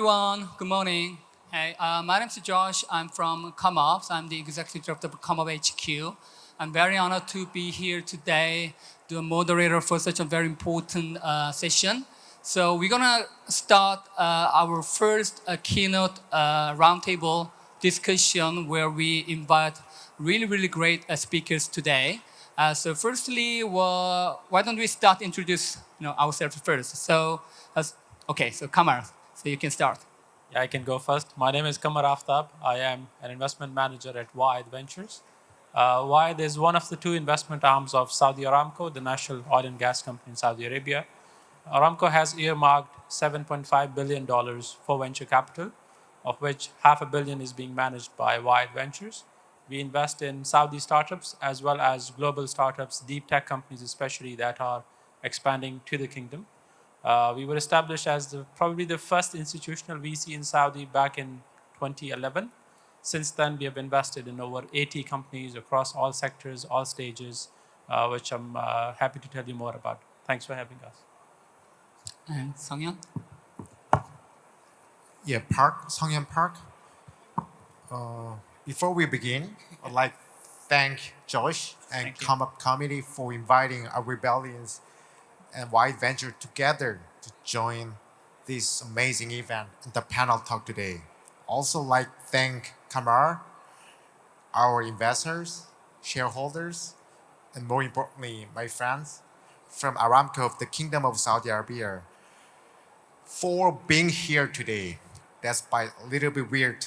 everyone. Good morning. Hey, my name is Josh. I'm from COMEUP. I'm the executive director of COMEUP HQ. I'm very honored to be here today, do a moderator for such a very important session. So we're gonna start our first keynote roundtable discussion where we invite really great speakers today. So firstly, why don't we start introduce ourselves first? So Qamar, so you can start. Yeah, I can go first. My name is Qamar Aftab. I am an investment manager at Wa'ed Ventures. Wa'ed is one of the two investment arms of Saudi Aramco, the national oil and gas company in Saudi Arabia. Aramco has earmarked $7.5 billion for venture capital, of which $500 million is being managed by Wa'ed Ventures. We invest in Saudi startups as well as global startups, deep tech companies especially, that are expanding to the kingdom. We were established as probably the first institutional VC in Saudi back in 2011. Since then, we have invested in over 80 companies across all sectors, all stages, which I'm happy to tell you more about. Thanks for having us. And Sunghyun? Yeah, Sunghyun Park. Before we begin, I'd like to thank Josh and COMEUP committee for inviting our Rebellions and Wa'ed Venture together to join this amazing event and the panel talk today. Also like to thank Qamar, our investors, shareholders, and more importantly, my friends from Aramco of the Kingdom of Saudi Arabia for being here today despite a little bit weird,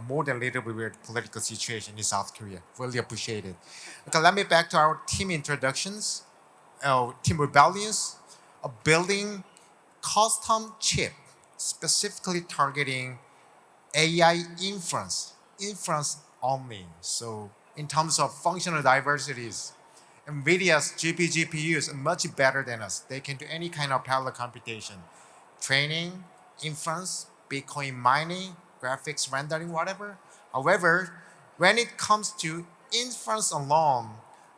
more than a little bit weird political situation in South Korea. Really appreciate it. Okay, let me back to our team introductions. Team Rebellions, a building custom chip specifically targeting AI inference only. So in terms of functional diversities, NVIDIA's GPUs are much better than us. They can do any kind of parallel computation, training, inference, Bitcoin mining, graphics rendering, whatever. However, when it comes to inference alone,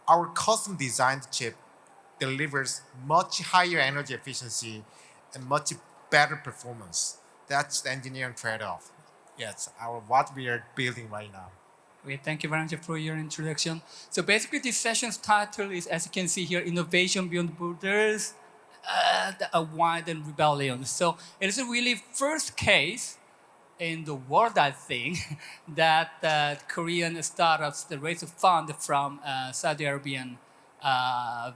our custom designed chip delivers much higher energy efficiency and much better performance. That's the engineering trade-off. Yes, what we are building right now. Great, thank you very much for your introduction. So basically, this session's title is, as you can see here, Innovation Beyond Borders, a Wa'ed and Rebellion. So it is a really first case in the world, I think, that Korean startups that raise a fund from Saudi Arabian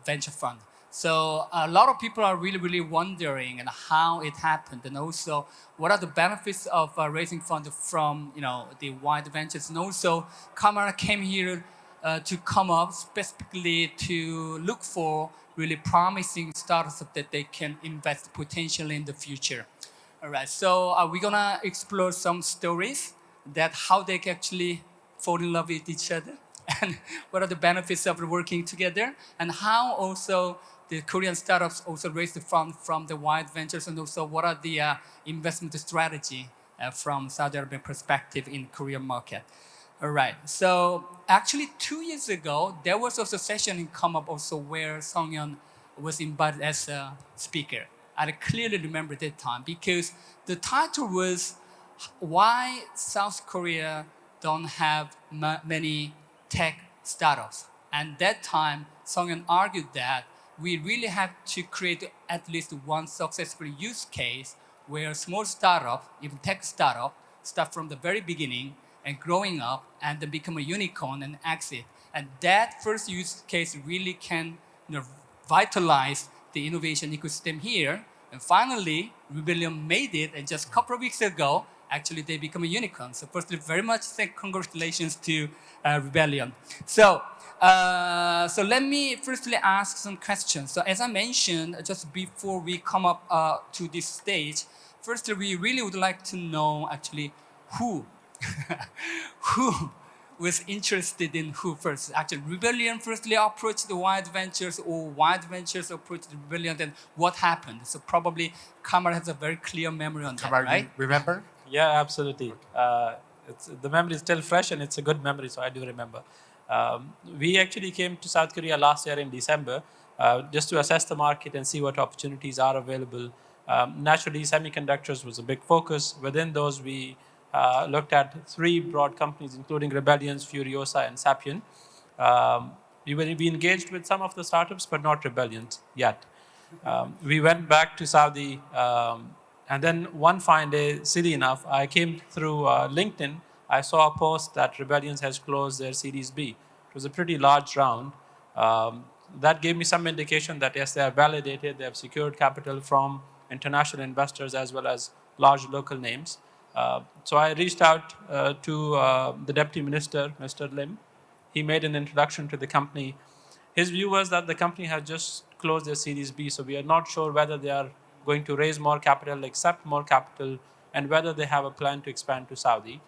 venture fund. So a lot of people are really wondering how it happened, and also what are the benefits of raising funds from the Wa'ed Ventures. And also, Qamar came here to come up specifically to look for really promising startups that they can invest potentially in the future. All right, so we're gonna explore some stories that how they can actually fall in love with each other, and what are the benefits of working together, and how also the Korean startups also raise the fund from the Wa'ed Ventures, and also what are the investment strategy from Saudi Arabian perspective in Korean market. All right, so actually 2 years ago, there was also a session in COMEUP also where Sunghyun was invited as a speaker. I clearly remember that time because the title was why South Korea don't have many tech startups. And that time, Sunghyun argued that we really have to create at least one successful use case where a small startup, even tech startup, start from the very beginning and growing up and then become a unicorn and exit. And that first use case really can vitalize the innovation ecosystem here. And finally, Rebellion made it, and just a couple of weeks ago, actually they become a unicorn. So firstly, very much congratulations to Rebellion. So let me firstly ask some questions. So as I mentioned, just before we come up to this stage, firstly, we really would like to know actually who was interested in who first. Actually, Rebellion firstly approached the Wa'ed Ventures, or Wa'ed Ventures approached Rebellion, then what happened? So probably Qamar has a very clear memory on that, right? Remember? Yeah, absolutely. The memory is still fresh, and it's a good memory, so I do remember. We actually came to South Korea last year in December just to assess the market and see what opportunities are available Naturally, semiconductors was a big focus. Within those, we looked at 3 broad companies, including Rebellions, Furiosa, and Sapien. We engaged with some of the startups, but not Rebellions yet. We went back to Saudi, and then one fine day, silly enough, I came through LinkedIn. I saw a post that Rebellions has closed their Series B. It was a pretty large round. That gave me some indication that yes, they are validated, they have secured capital from international investors as well as large local names. So I reached out to the Deputy Minister, Mr. Lim. He made an introduction to the company. His view was that the company has just closed their Series B, so we are not sure whether they are going to raise more capital, accept more capital, and whether they have a plan to expand to Saudi.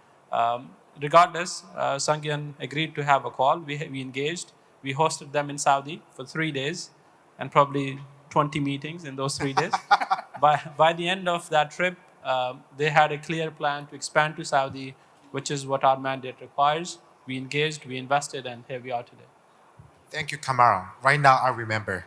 Regardless, Sunghyun agreed to have a call. We engaged. We hosted them in Saudi for 3 days and probably 20 meetings in those 3 days. By the end of that trip, they had a clear plan to expand to Saudi, which is what our mandate requires. We engaged, we invested, and here we are today. Thank you, Qamar. Right now, I remember.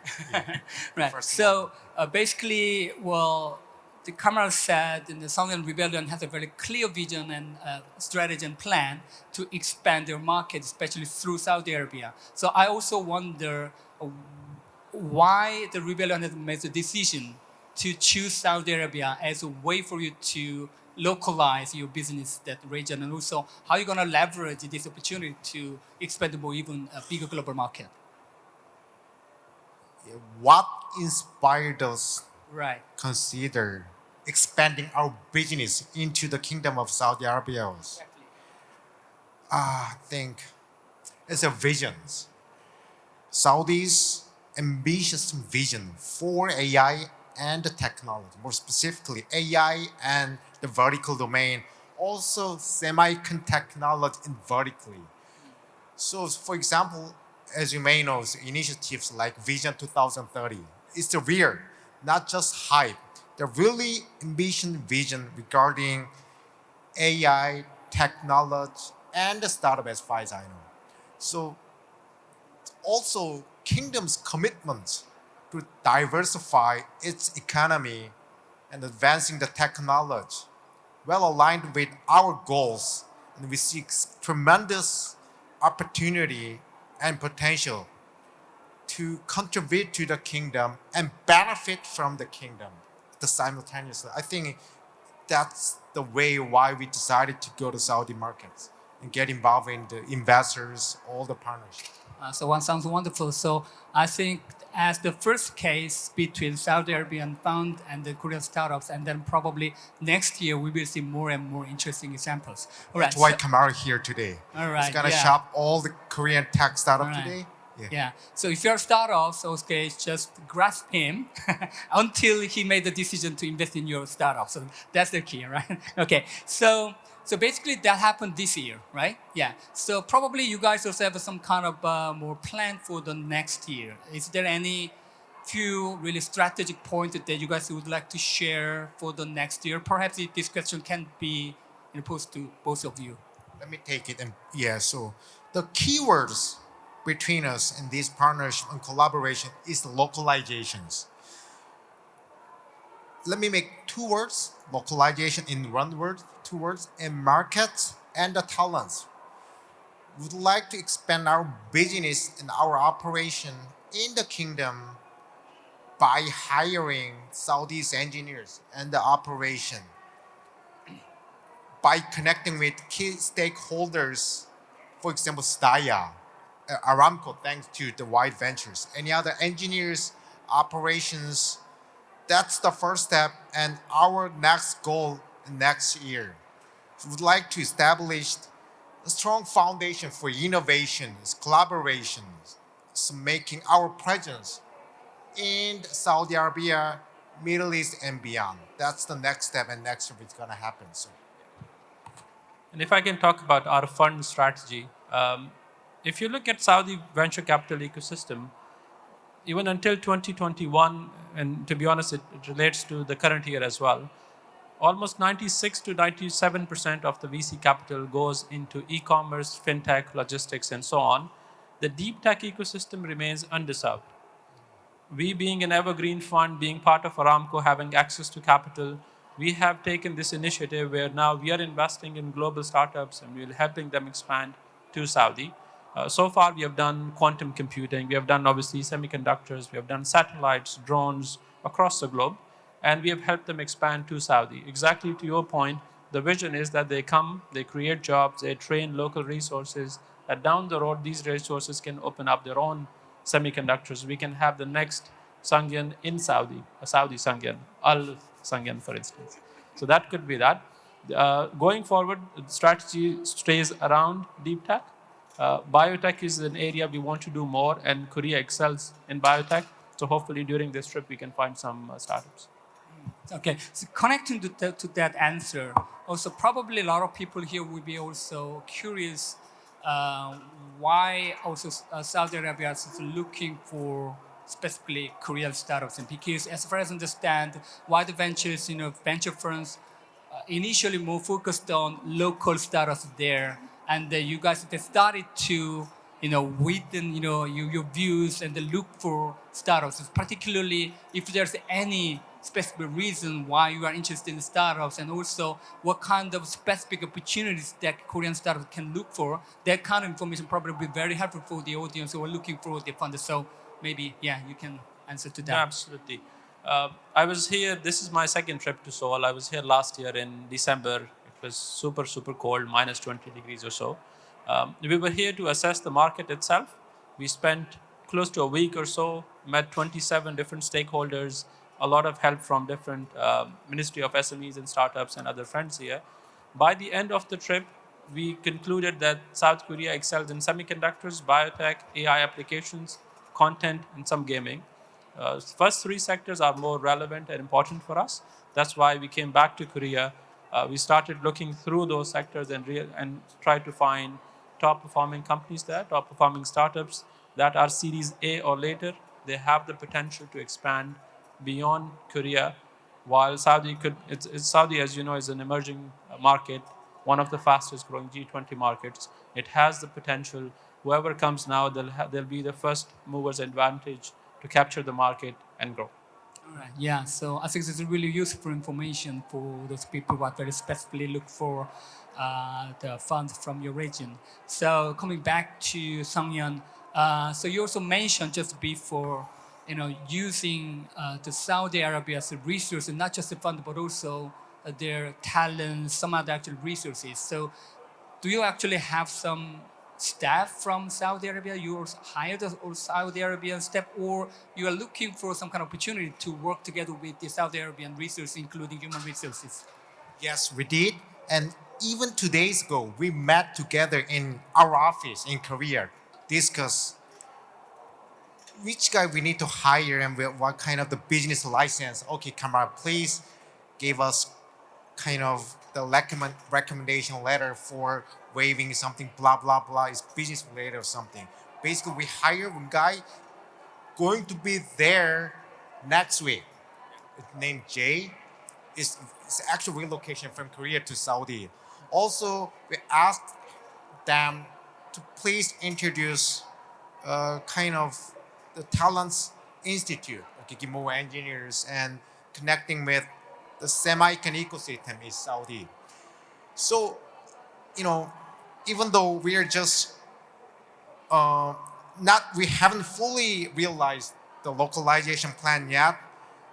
Right. So basically, well, the Qamar said the Sunghyun Rebellion has a very clear vision and strategy and plan to expand their market, especially through Saudi Arabia. So I also wonder why the Rebellion has made the decision to choose Saudi Arabia as a way for you to localize your business that region, and also how you're going to leverage this opportunity to expand to even a bigger global market. What inspired us Right. consider expanding our business into the Kingdom of Saudi Arabia? Exactly. I think it's a vision. Saudi's ambitious vision for AI and the technology, more specifically AI and the vertical domain, also semiconductor technology and vertically. So, for example, as you may know, initiatives like Vision 2030 is the real, not just hype, the really ambitious vision regarding AI, technology, and the startup as far as I know. So, also Kingdom's commitment to diversify its economy and advancing the technology, well aligned with our goals, and we see tremendous opportunity and potential to contribute to the kingdom and benefit from the kingdom simultaneously. I think that's the way why we decided to go to Saudi markets and get involved in the investors, all the partners. So one sounds wonderful. So I think as the first case between Saudi Arabian fund and the Korean startups, and then probably next year we will see more and more interesting examples. All right. That's why Qamar here today. All right, He's gonna yeah. shop all the Korean tech startup All right. today. Yeah. So if you're a startup, so okay, just grasp him until he made the decision to invest in your startup. So that's the key, right? Okay. So basically that happened this year, right? Yeah. So probably you guys also have some kind of more plan for the next year. Is there any few really strategic points that you guys would like to share for the next year? Perhaps this question can be posed to both of you. Let me take it. And so the keywords between us in this partnership and collaboration is localizations. Let me make 2 words, localization in 1 word, 2 words, and markets and the talents. We would like to expand our business and our operation in the kingdom by hiring Saudi's engineers and the operation, by connecting with key stakeholders, for example, Staya, Aramco, thanks to the Wa'ed Ventures, any other engineers, operations. That's the first step, and our next goal next year. We would like to establish a strong foundation for innovations, collaborations, so making our presence in Saudi Arabia, Middle East, and beyond. That's the next step, and next year it's going to happen. So, And if I can talk about our fund strategy, if you look at Saudi venture capital ecosystem, even until 2021, and to be honest, it relates to the current year as well, almost 96 to 97% of the VC capital goes into e-commerce, fintech, logistics, and so on. The deep tech ecosystem remains underserved. We being an evergreen fund, being part of Aramco, having access to capital, we have taken this initiative where now we are investing in global startups and we're helping them expand to Saudi. So far, we have done quantum computing, we have done obviously semiconductors, we have done satellites, drones across the globe, and we have helped them expand to Saudi. Exactly to your point, the vision is that they come, they create jobs, they train local resources, that down the road, these resources can open up their own semiconductors. We can have the next Sunghyun in Saudi, a Saudi Sunghyun, Al Sunghyun, for instance. So that could be that. Going forward, the strategy stays around deep tech. Biotech is an area we want to do more, and Korea excels in biotech. So hopefully during this trip, we can find some startups. Okay, so connecting to that answer, also probably a lot of people here will be also curious why also Saudi Arabia is looking for specifically Korean startups, and because as far as I understand, Wa'ed Ventures, venture firms initially more focused on local startups there, and you guys they started to widen your views and look for startups, particularly if there's any specific reason why you are interested in startups, and also what kind of specific opportunities that Korean startups can look for. That kind of information probably will be very helpful for the audience who are looking for the fund. So maybe, you can answer to that. Yeah, absolutely. I was here, this is my second trip to Seoul. I was here last year in December. It was super, super cold, minus 20 degrees or so. We were here to assess the market itself. We spent close to a week or so, met 27 different stakeholders, a lot of help from different Ministry of SMEs and startups and other friends here. By the end of the trip, we concluded that South Korea excels in semiconductors, biotech, AI applications, content, and some gaming. First three sectors are more relevant and important for us. That's why we came back to Korea. We started looking through those sectors and tried to find top performing companies there, top performing startups that are Series A or later. They have the potential to expand beyond Korea, while Saudi Saudi, as you know, is an emerging market, one of the fastest growing G20 markets. It has the potential. Whoever comes now, they'll be the first movers advantage to capture the market and grow. All right. Yeah. So I think this is really useful information for those people who are very specifically look for the funds from your region. So coming back to Sunghyun, so you also mentioned just before, using the Saudi Arabia's resources, not just the fund, but also their talents, some other actual resources. So do you actually have some staff from Saudi Arabia? You also hired a Saudi Arabian staff, or you are looking for some kind of opportunity to work together with the Saudi Arabian resources, including human resources? Yes, we did. And even 2 days ago, we met together in our office in Korea, discuss which guy we need to hire and what kind of the business license. Okay, Qamar, please give us kind of the recommendation letter for waiving something, blah, blah, blah, is business related or something. Basically, we hire one guy going to be there next week. It's named Jay. It's actual relocation from Korea to Saudi. Also, we asked them to please introduce kind of the Talents Institute, okay, give more engineers and connecting with the semi-con ecosystem in Saudi. So, even though we are just we haven't fully realized the localization plan yet,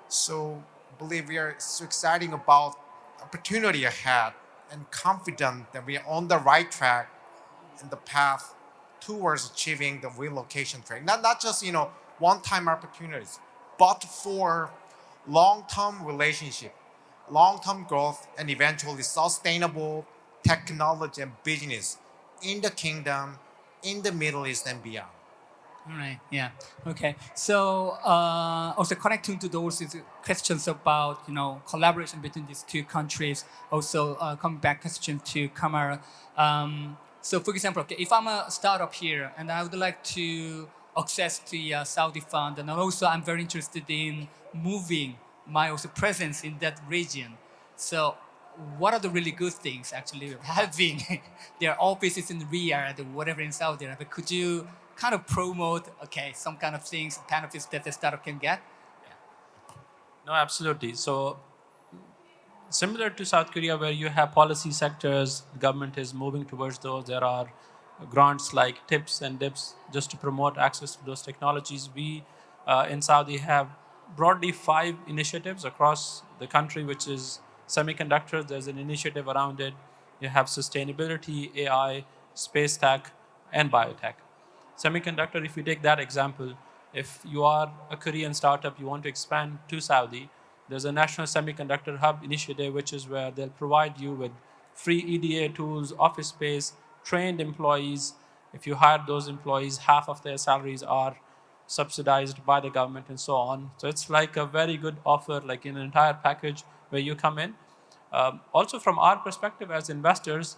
so I believe we are so excited about opportunity ahead and confident that we are on the right track in the path towards achieving the relocation trade. Not just one-time opportunities, but for long-term relationship, long-term growth, and eventually sustainable technology and business in the kingdom, in the Middle East and beyond. All right. Yeah. Okay. So also connecting to those questions about collaboration between these two countries. Also coming back question to Qamar. So for example, okay, if I'm a startup here and I would like to access the Saudi fund, and also I'm very interested in moving my also presence in that region. So what are the really good things actually having their offices in Riyadh or whatever in Saudi Arabia? Could you kind of promote, some kind of things, benefits that the startup can get? No, absolutely. So similar to South Korea, where you have policy sectors, the government is moving towards those. There are grants like tips and dips just to promote access to those technologies. We in Saudi have broadly 5 initiatives across the country, which is semiconductors. There's an initiative around it. You have sustainability, AI, space tech, and biotech. Semiconductor, if you take that example, if you are a Korean startup, you want to expand to Saudi, there's a National Semiconductor Hub initiative, which is where they'll provide you with free EDA tools, office space, trained employees. If you hire those employees, half of their salaries are subsidized by the government and so on. So it's like a very good offer, like an entire package where you come in. Also from our perspective as investors,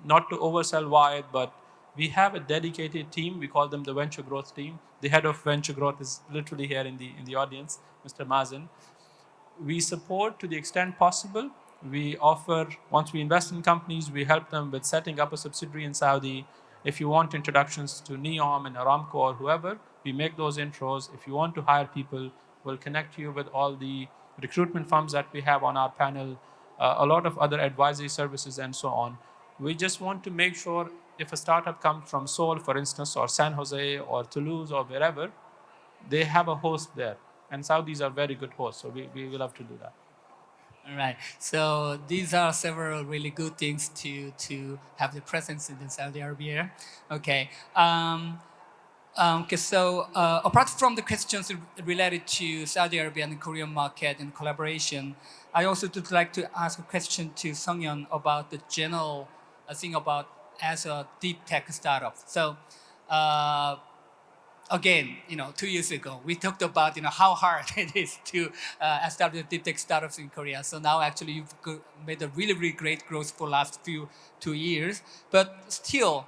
not to oversell Wa'ed, but we have a dedicated team. We call them the venture growth team. The head of venture growth is literally here in the audience, Mr. Mazen. We support to the extent possible. We offer, once we invest in companies, we help them with setting up a subsidiary in Saudi. If you want introductions to NEOM and Aramco or whoever, we make those intros. If you want to hire people, we'll connect you with all the recruitment firms that we have on our panel, a lot of other advisory services and so on. We just want to make sure if a startup comes from Seoul, for instance, or San Jose or Toulouse or wherever, they have a host there. And Saudis are very good hosts, so we love to do that. All right. So these are several really good things to have the presence in Saudi Arabia. Okay. So apart from the questions related to Saudi Arabia and the Korean market and collaboration, I also would like to ask a question to Sunghyun about the general thing about as a deep tech startup. So again, 2 years ago, we talked about how hard it is to establish deep tech startups in Korea. So now actually you've made a really, really great growth for last 2 years. But still,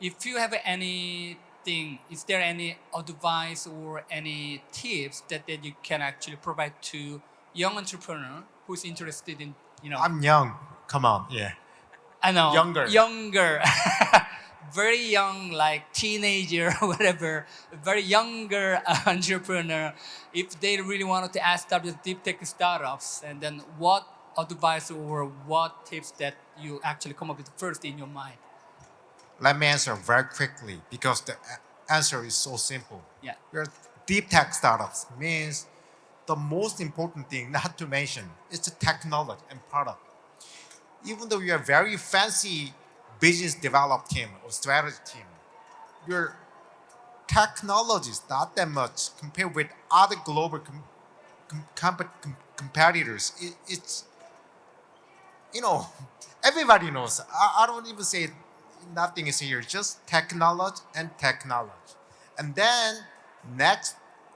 if you have anything, is there any advice or any tips that you can actually provide to young entrepreneur who's interested in, I'm young. Come on, yeah. I know. Younger. Very young, like teenager or whatever, very younger entrepreneur, if they really wanted to establish deep tech startups, and then what advice or what tips that you actually come up with first in your mind? Let me answer very quickly because the answer is so simple. Yeah. Your deep tech startups means the most important thing not to mention is the technology and product. Even though you are very fancy business develop team or strategy team, your technology is not that much compared with other global competitors. It's everybody knows. I don't even say nothing is here. Just technology and technology, and then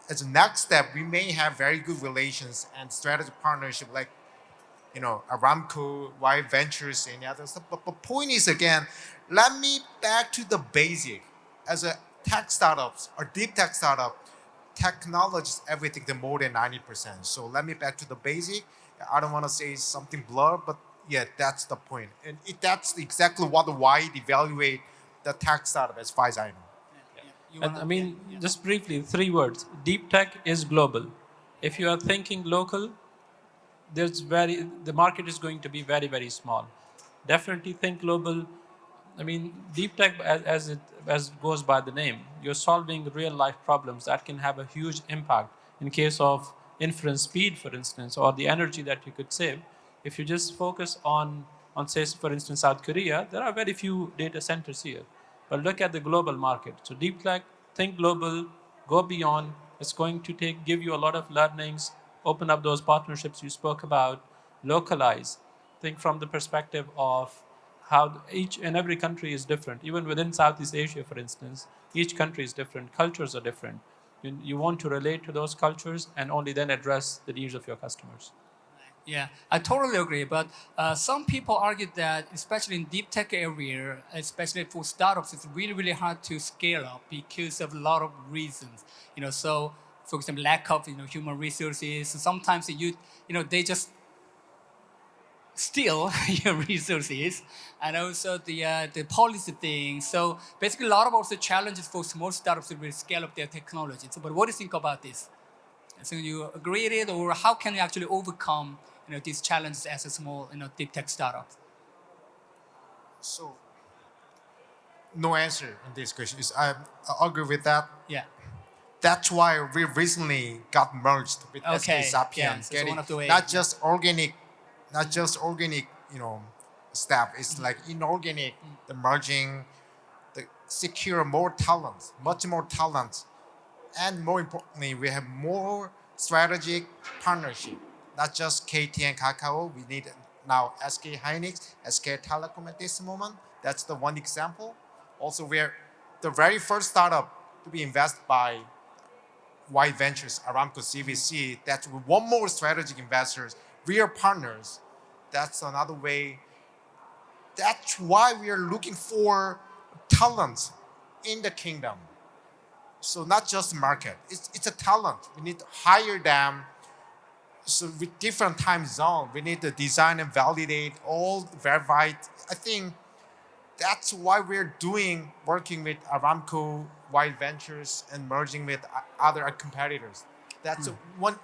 as a next step, we may have very good relations and strategic partnership like Aramco, Wa'ed Ventures, and other stuff. But the point is, again, let me back to the basic. As a tech startups or deep tech startup, technology is everything, the more than 90%. So let me back to the basic. I don't want to say something blurred, but yeah, that's the point. And that's exactly what Wa'ed evaluate the tech startup as far as I know. And just briefly, 3 words. Deep tech is global. If you are thinking local, the market is going to be very, very small. Definitely think global. Deep tech, as goes by the name, you're solving real life problems that can have a huge impact in case of inference speed, for instance, or the energy that you could save. If you just focus on say, for instance, South Korea, there are very few data centers here. But look at the global market. So deep tech, think global, go beyond. It's going to give you a lot of learnings, open up those partnerships you spoke about, localize. Think from the perspective of how each and every country is different. Even within Southeast Asia, for instance, each country is different, cultures are different. You want to relate to those cultures and only then address the needs of your customers. Yeah, I totally agree. But some people argue that, especially in deep tech area, especially for startups, it's really, really hard to scale up because of a lot of reasons. So for example, lack of human resources. Sometimes they just steal your resources, and also the policy thing. So basically, a lot of also challenges for small startups to really scale up their technology. So, but what do you think about this? So you agree with it, or how can you actually overcome these challenges as a small deep tech startup? So, no answer on this question. I agree with that. Yeah. That's why we recently got merged with Okay. SK Sapien, Yeah, so it's getting one of the ways, not just organic, step. It's like inorganic, the merging, the secure more talent, much more talent, and more importantly, we have more strategic partnership. Not just KT and Kakao. We need now SK Hynix, SK Telecom at this moment. That's the one example. Also, we're the very first startup to be invested by Wa'ed Ventures, Aramco CVC. That's one more strategic investors. We are partners. That's another way. That's why we are looking for talent in the kingdom. So not just market. It's a talent. We need to hire them. So with different time zone, we need to design and validate all verified. I think that's why we're working with Aramco, Wa'ed Ventures, and merging with other competitors. That's one.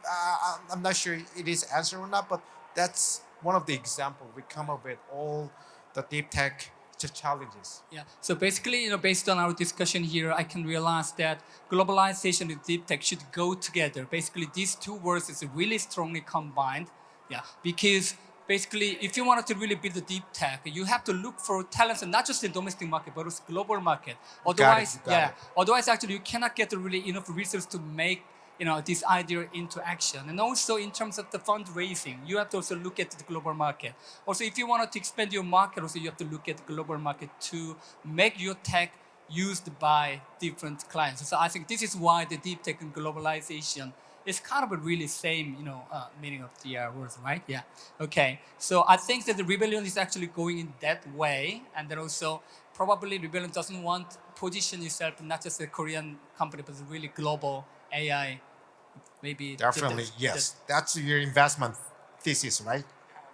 I'm not sure it is answer or not, but that's one of the examples we come up with all the deep tech challenges. Yeah. So basically, based on our discussion here, I can realize that globalization and deep tech should go together. Basically, these two words is really strongly combined. Yeah. Because basically, if you wanted to really build a deep tech, you have to look for talents, and not just in domestic market, but also global market. Otherwise, You got it. Otherwise, actually, you cannot get really enough resources to make this idea into action. And also in terms of the fundraising, you have to also look at the global market. Also, if you wanted to expand your market, also you have to look at the global market to make your tech used by different clients. So I think this is why the deep tech and globalization is kind of a really same, meaning of the words, right? Yeah. Okay. So I think that the Rebellion is actually going in that way, and then also probably Rebellion doesn't want to position itself not just a Korean company, but a really global AI. Maybe Definitely, yes. That's your investment thesis, right?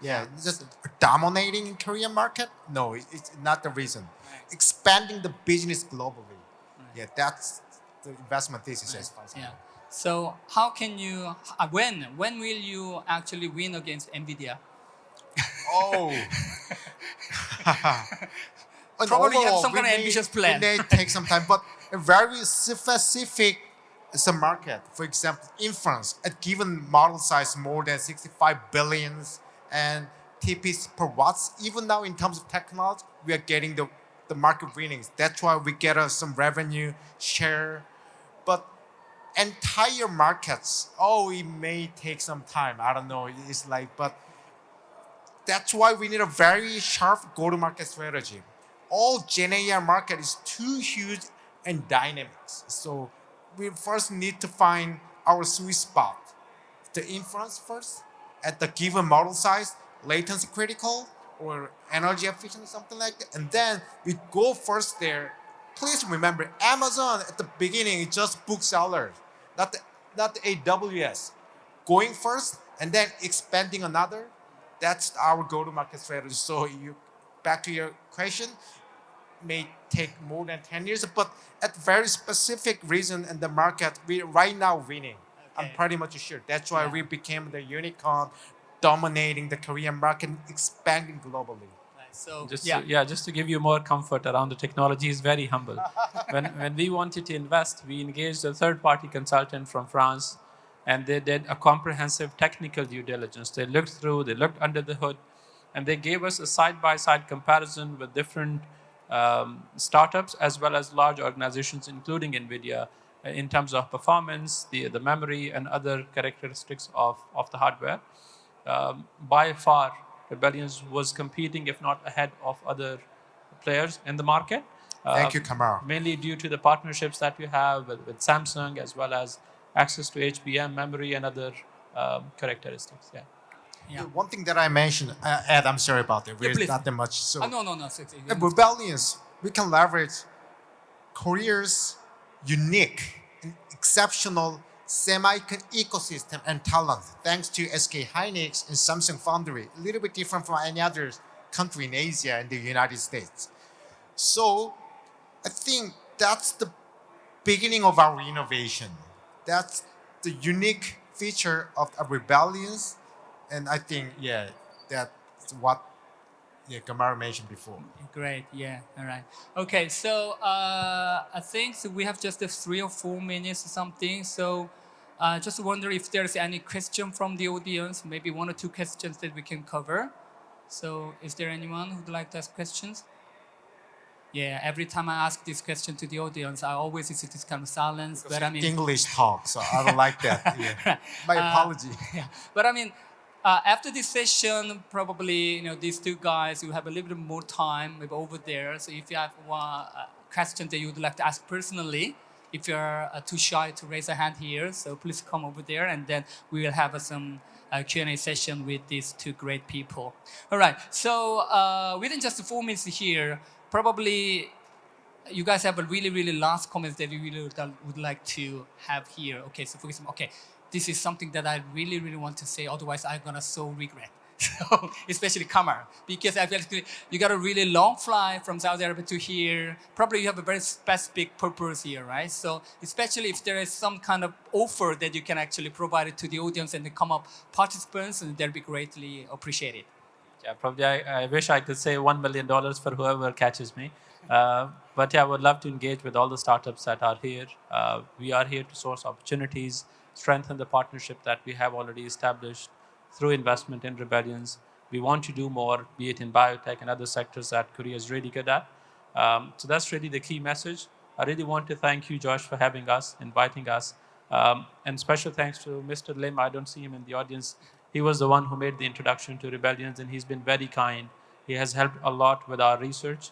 Yeah, just dominating in Korean market? No, it's not the reason. Right. Expanding the business globally. Yeah, that's the investment thesis as far as I Yeah. know. So how can you? When will you actually win against Nvidia? Oh. And Probably you have overall, some we kind of may- ambitious plan. We may take some time, but a very specific market. For example, inference, a given model size more than 65 billions and TPs per watts. Even now, in terms of technology, we are getting the market winnings. That's why we get some revenue share. But entire markets, it may take some time. I don't know. It's like, but that's why we need a very sharp go-to-market strategy. All Gen AI market is too huge and dynamic. So we first need to find our sweet spot. The inference first at the given model size, latency critical or energy efficient, something like that. And then we go first there. Please remember, Amazon at the beginning is just booksellers, not the AWS. Going first and then expanding another. That's our go-to-market strategy. So back to your question, may take more than 10 years, but at very specific reason in the market, we right now winning. I'm Okay. pretty much sure. That's why Yeah. we became the unicorn, dominating the Korean market, expanding globally. Right. So Just to give you more comfort around the technology is very humble. when we wanted to invest, we engaged a third-party consultant from France, and they did a comprehensive technical due diligence. They looked under the hood, and they gave us a side-by-side comparison with different startups as well as large organizations, including NVIDIA, in terms of performance, the memory, and other characteristics of the hardware. By far, Rebellions was competing, if not ahead of other players in the market. Thank you, Qamar. Mainly due to the partnerships that we have with Samsung, as well as access to HBM memory and other characteristics. Yeah. Yeah. One thing that I mentioned, Ed, I'm sorry about that. We're please. not that much. So No. at Rebellions, we can leverage Korea's unique and exceptional semiconductor ecosystem and talent, thanks to SK Hynix and Samsung Foundry, a little bit different from any other country in Asia and the United States. So I think that's the beginning of our innovation. That's the unique feature of a rebellions, and I think that's what Qamar mentioned before. Great, yeah, all right. Okay, so I think we have just 3 or 4 minutes or something. So just wonder if there's any question from the audience, maybe 1 or 2 questions that we can cover. So is there anyone who'd like to ask questions? Yeah, every time I ask this question to the audience, I always see this kind of silence. But I mean, English talk, so I don't like that. Yeah. My apology. yeah, but I mean, after this session, probably these 2 guys, you have a little bit more time maybe over there. So if you have one question that you would like to ask personally, if you're too shy to raise a hand here, so please come over there, and then we will have some Q&A session with these 2 great people. All right. So within just 4 minutes here, probably you guys have a really last comments that you really would like to have here. Okay. So for example, okay. This is something that I really want to say. Otherwise, I'm gonna so regret. So, especially Qamar, because I feel you got a really long flight from Saudi Arabia to here. Probably you have a very specific purpose here, right? So, especially if there is some kind of offer that you can actually provide it to the audience and the COMEUP participants, and they'll be greatly appreciated. Yeah, probably I wish I could say $1 million for whoever catches me. But yeah, I would love to engage with all the startups that are here. We are here to source opportunities, strengthen the partnership that we have already established through investment in rebellions. We want to do more, be it in biotech and other sectors that Korea is really good at. So that's really the key message. I really want to thank you, Josh, for having us, inviting us. And special thanks to Mr. Lim. I don't see him in the audience. He was the one who made the introduction to rebellions, and he's been very kind. He has helped a lot with our research.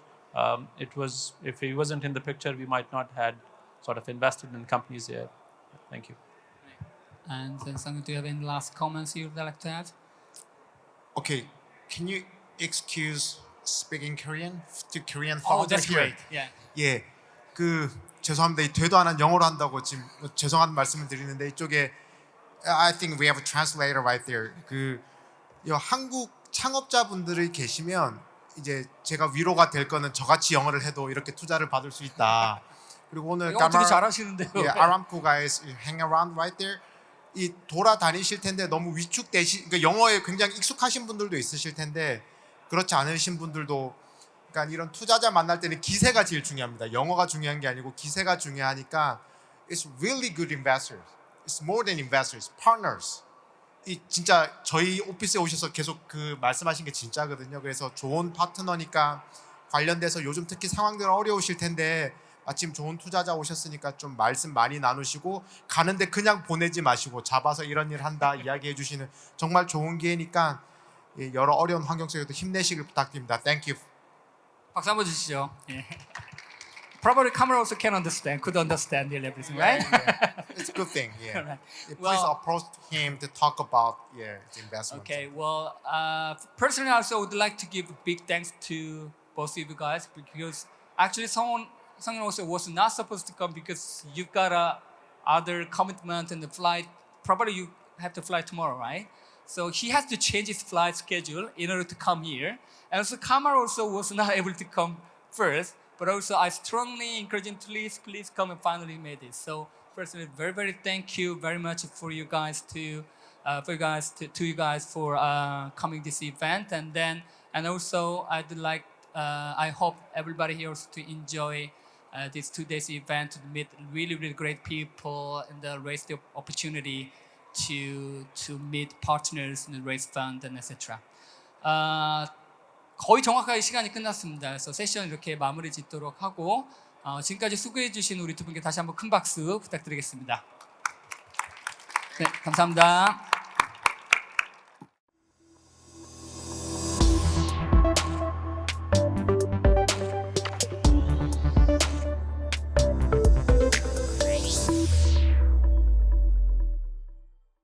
If he wasn't in the picture, we might not had sort of invested in companies here. Thank you. And Sunghyun, do you have any last comments you'd like to add? Okay, can you excuse speaking Korean to Korean Oh, followers that's here? great. Yeah. 예, 죄송합니다. 이 되도 않은 영어로 한다고 지금 죄송한 말씀을 드리는데 이쪽에 I think we have a translator right there. 한국 창업자분들이 계시면 이제 제가 위로가 될 거는 저같이 영어를 해도 이렇게 투자를 받을 수 있다. 그리고 오늘 영어 되게 잘하시는데요. Aramco guys hang around right there. 이 돌아다니실 텐데 너무 그러니까 영어에 굉장히 익숙하신 분들도 있으실 텐데 그렇지 않으신 분들도 그러니까 이런 투자자 만날 때는 기세가 제일 중요합니다. 영어가 중요한 게 아니고 기세가 중요하니까 it's really good investors. It's more than investors, partners. 이 진짜 저희 오피스에 오셔서 계속 말씀하신 게 진짜거든요. 그래서 좋은 파트너니까 관련돼서 요즘 특히 상황들 어려우실 텐데 마침 좋은 투자자 오셨으니까 좀 말씀 많이 나누시고 가는데 그냥 보내지 마시고 잡아서 이런 일 한다 이야기해 주시는 정말 좋은 기회니까 여러 어려운 환경 속에도 힘내시길 부탁드립니다. Thank you. 박수 한번 주시죠. 예. Probably Qamar also could understand everything, right? Yeah. It's a good thing. Yeah. Right. Please approach him to talk about the investment. Okay, well, personally, I also would like to give a big thanks to both of you guys because actually Sunghyun also was not supposed to come because you've got other commitment and the flight. Probably you have to fly tomorrow, right? So he has to change his flight schedule in order to come here. And also Qamar also was not able to come first, but also I strongly encourage him to please come and finally made it. So personally, very thank you very much for you guys for coming this event, and also I hope everybody here also to enjoy this 2 days event to meet really great people and raise the opportunity to meet partners and raise fund and etc. 거의 정확하게 시간이 끝났습니다. 그래서 세션 이렇게 마무리 짓도록 하고 지금까지 수고해 주신 우리 2분께 다시 한번 큰 박수 부탁드리겠습니다. 네, 감사합니다.